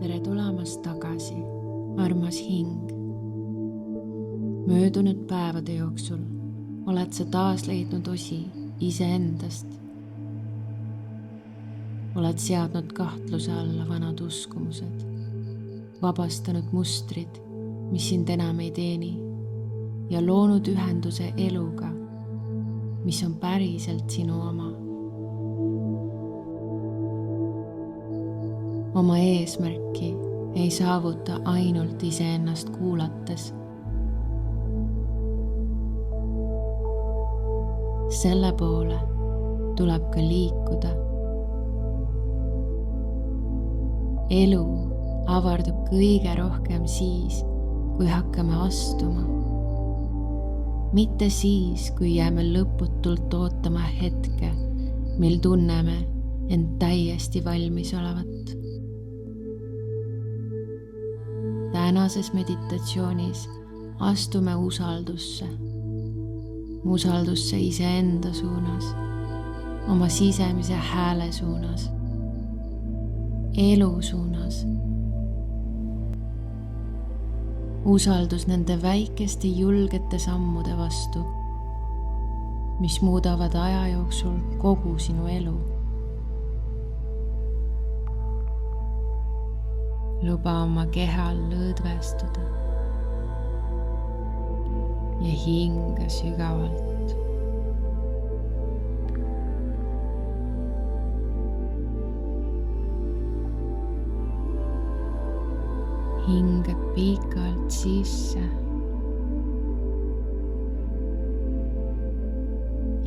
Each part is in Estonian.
tere tulemast tagasi, armas hing. Möödunud päevade jooksul oled sa taas leidnud osi iseendast. Oled seadnud kahtluse alla vanad uskumused, vabastanud mustrid, mis sind enam ei teeni ja loonud ühenduse eluga, mis on päriselt sinu oma. Oma eesmärki ei saavuta ainult iseennast kuulates. Selle poole tuleb ka liikuda. Elu avardub kõige rohkem siis, kui hakkame astuma. Mitte siis, kui jääme lõputult ootama hetke, mil tunneme end täiesti valmis olevat. Tänases meditatsioonis astume usaldusse iseenda suunas, oma sisemise hääle suunas, elu suunas. Usaldus nende väikeste julgete sammude vastu, mis muudavad aja jooksul kogu sinu elu. Luba oma kehal lõdvestuda ja hinga sügavalt. Hinga pikalt sisse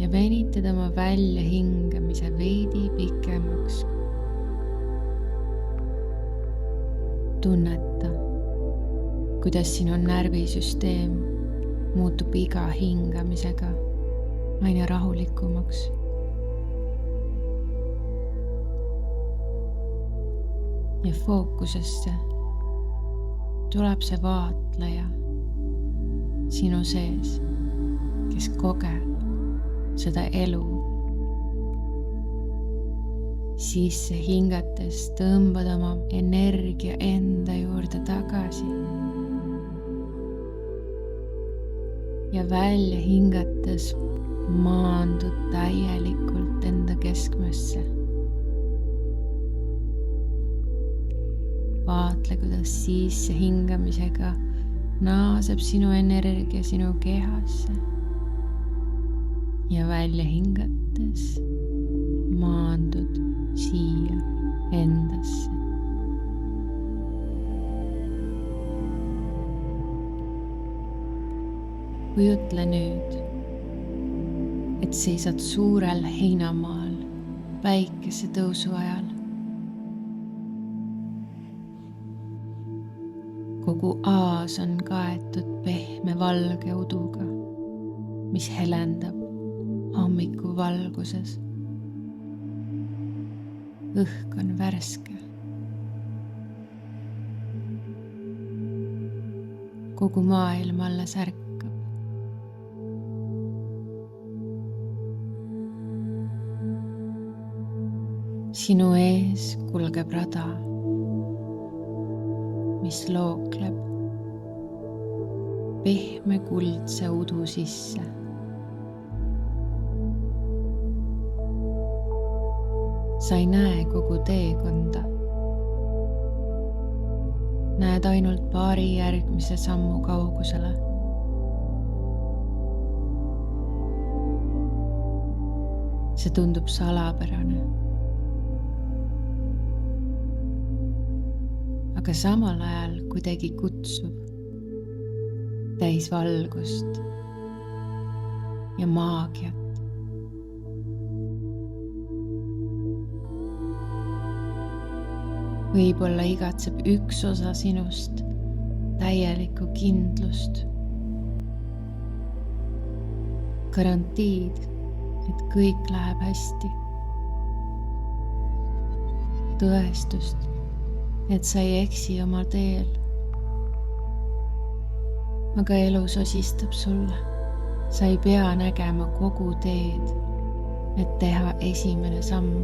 ja venitad oma väljahingamise veidi pikemaks. Tunneta, kuidas sinu närvisüsteem muutub iga hingamisega aina rahulikumaks. Ja fookusesse tuleb see vaatleja sinu sees, kes kogeb seda elu. Sisse hingates tõmbad oma energia enda juurde tagasi ja välja hingates maandud täielikult enda keskmesse. Vaatle, kuidas sisse hingamisega naaseb sinu energia sinu kehasse ja välja hingates maandud siia endasse. Kujutle nüüd, et seisad suurel heinamaal päikese tõusu ajal. Kogu aas on kaetud pehme valge uduga, mis helendab hommiku valguses. Õhk on värske. Kogu maailm alles ärkab. Sinu ees kulgeb rada, mis lookleb pehme kuldse udu sisse. Sa ei näe kogu teekonda. Näed ainult paari järgmise sammu kaugusele. See tundub salapärane. Aga samal ajal kuidagi kutsuv, täis valgust ja maagiat. Võib-olla igatseb üks osa sinust täielikku kindlust. Garantiid, et kõik läheb hästi. Tõestust, et sa ei eksi oma teel. Aga elu sosistab sulle. Sa ei pea nägema kogu teed, et teha esimene samm.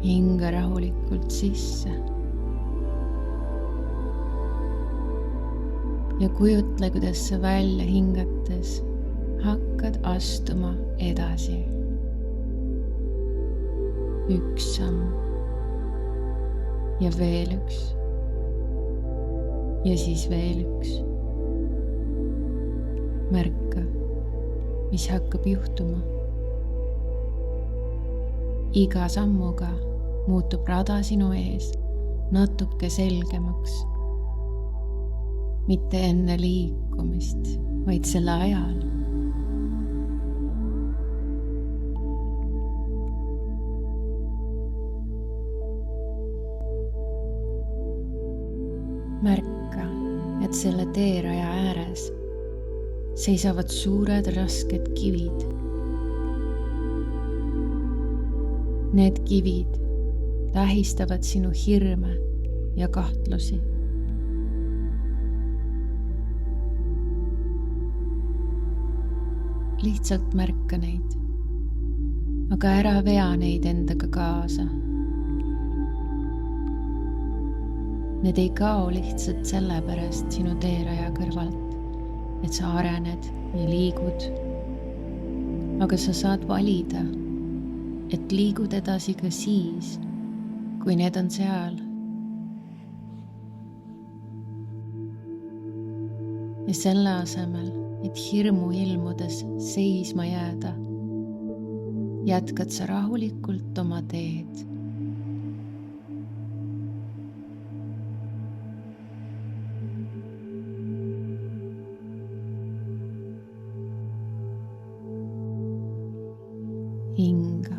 hinga rahulikult sisse. Ja kujutle, kuidas sa välja hingates hakkad astuma edasi. Üks samm ja veel üks ja siis veel üks. Märka, mis hakkab juhtuma. Iga sammuga muutub rada sinu ees natuke selgemaks. Mitte enne liikumist, vaid selle ajal. Märka, et selle teeraja ääres seisavad suured rasked kivid. Need kivid tähistavad sinu hirme ja kahtlusi. Lihtsalt märka neid, aga ära vea neid endaga kaasa. Need ei kao lihtsalt sellepärast sinu teeraja kõrvalt, et sa arened ja liigud. Aga sa saad valida, et liigud edasi ka siis, kui need on seal. Ja selle asemel, et hirmu ilmudes seisma jääda, jätkad sa rahulikult oma teed. Hinga.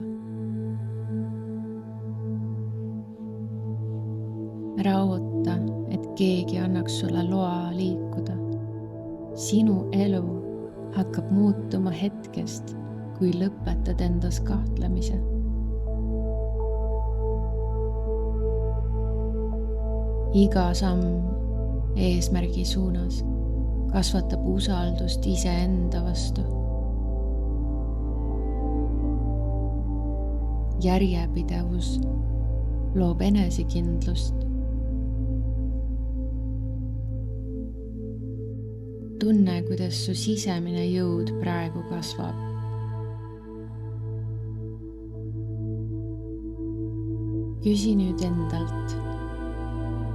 Ära oota, et keegi annaks sulle loa liikuda. Sinu elu hakkab muutuma hetkest, kui lõpetad endas kahtlemise. Iga samm eesmärgi suunas kasvatab usaldust iseenda vastu. Järjepidevus loob enesekindlust. Tunne, kuidas su sisemine jõud praegu kasvab. Küsi nüüd endalt,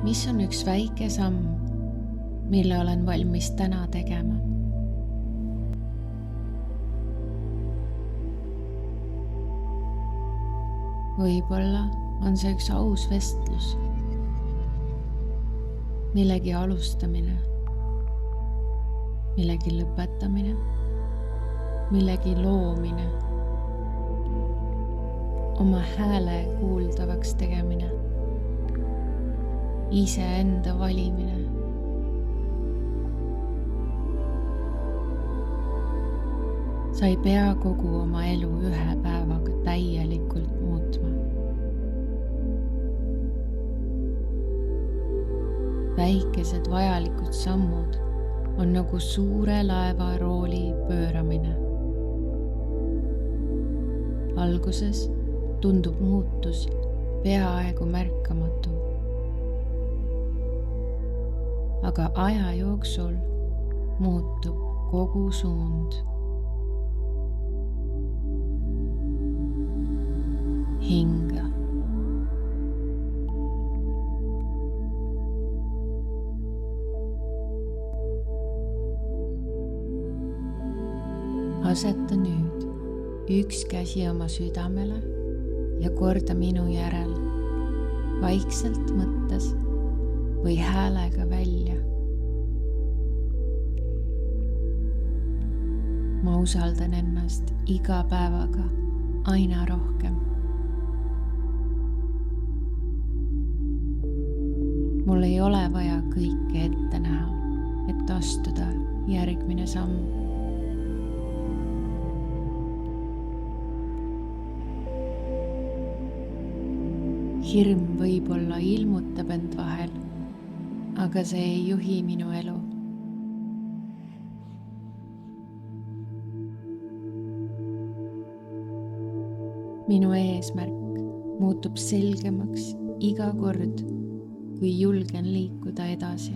mis on üks väike samm, mille olen valmis täna tegema? Võib-olla on see üks aus vestlus, millegi alustamine, millegi lõpetamine, millegi loomine, oma hääle kuuldavaks tegemine, iseenda valimine. Sa ei pea kogu oma elu ühe päevaga täielikult muutma. Väikesed vajalikud sammud on nagu suure laeva rooli pööramine. Alguses tundub muutus peaaegu märkamatu. Aga aja jooksul muutub kogu suund. Hinga. Aseta nüüd üks käsi oma südamele ja korda minu järel, vaikselt mõttes või häälega välja. Ma usaldan ennast iga päevaga aina rohkem. Mul ei ole vaja kõike ette näha, et astuda järgmine samm. Hirm võib-olla ilmutab end vahel, aga see ei juhi minu elu. Minu eesmärk muutub selgemaks iga kord, kui julgen liikuda edasi.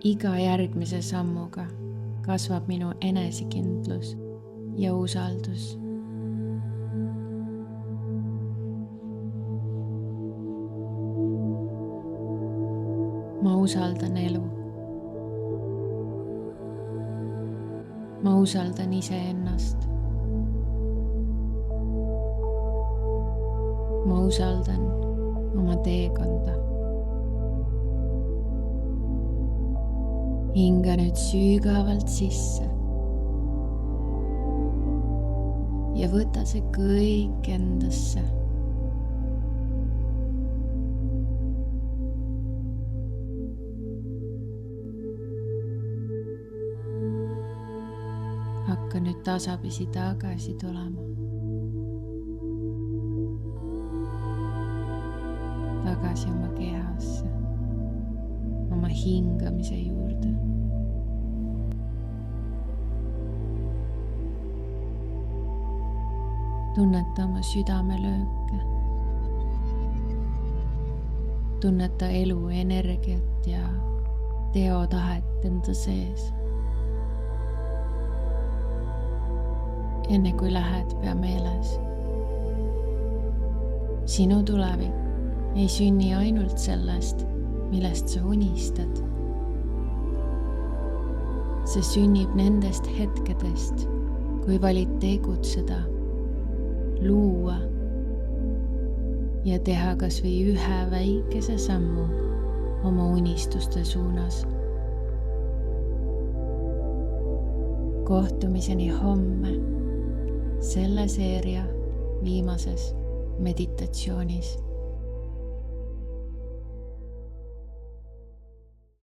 Iga järgmise sammuga kasvab minu enesekindlus ja usaldus. Ma usaldan elu. Ma usaldan iseennast. Ma usaldan oma teekonda. Hinga nüüd sügavalt sisse ja võta see kõik endasse. Hakka nüüd tasapisi tagasi tulema. Tagasi oma kehasse, oma hingamise juurde. Tunneta oma südamelööke. Tunneta elu energiat ja teotahet enda sees. Enne kui lähed, pea meeles. Sinu tulevik ei sünni ainult sellest, millest sa unistad. See sünnib nendest hetkedest, kui valid tegutseda, luua ja teha kas või ühe väikese sammu oma unistuste suunas. Kohtumiseni homme selle seeria viimases meditatsioonis.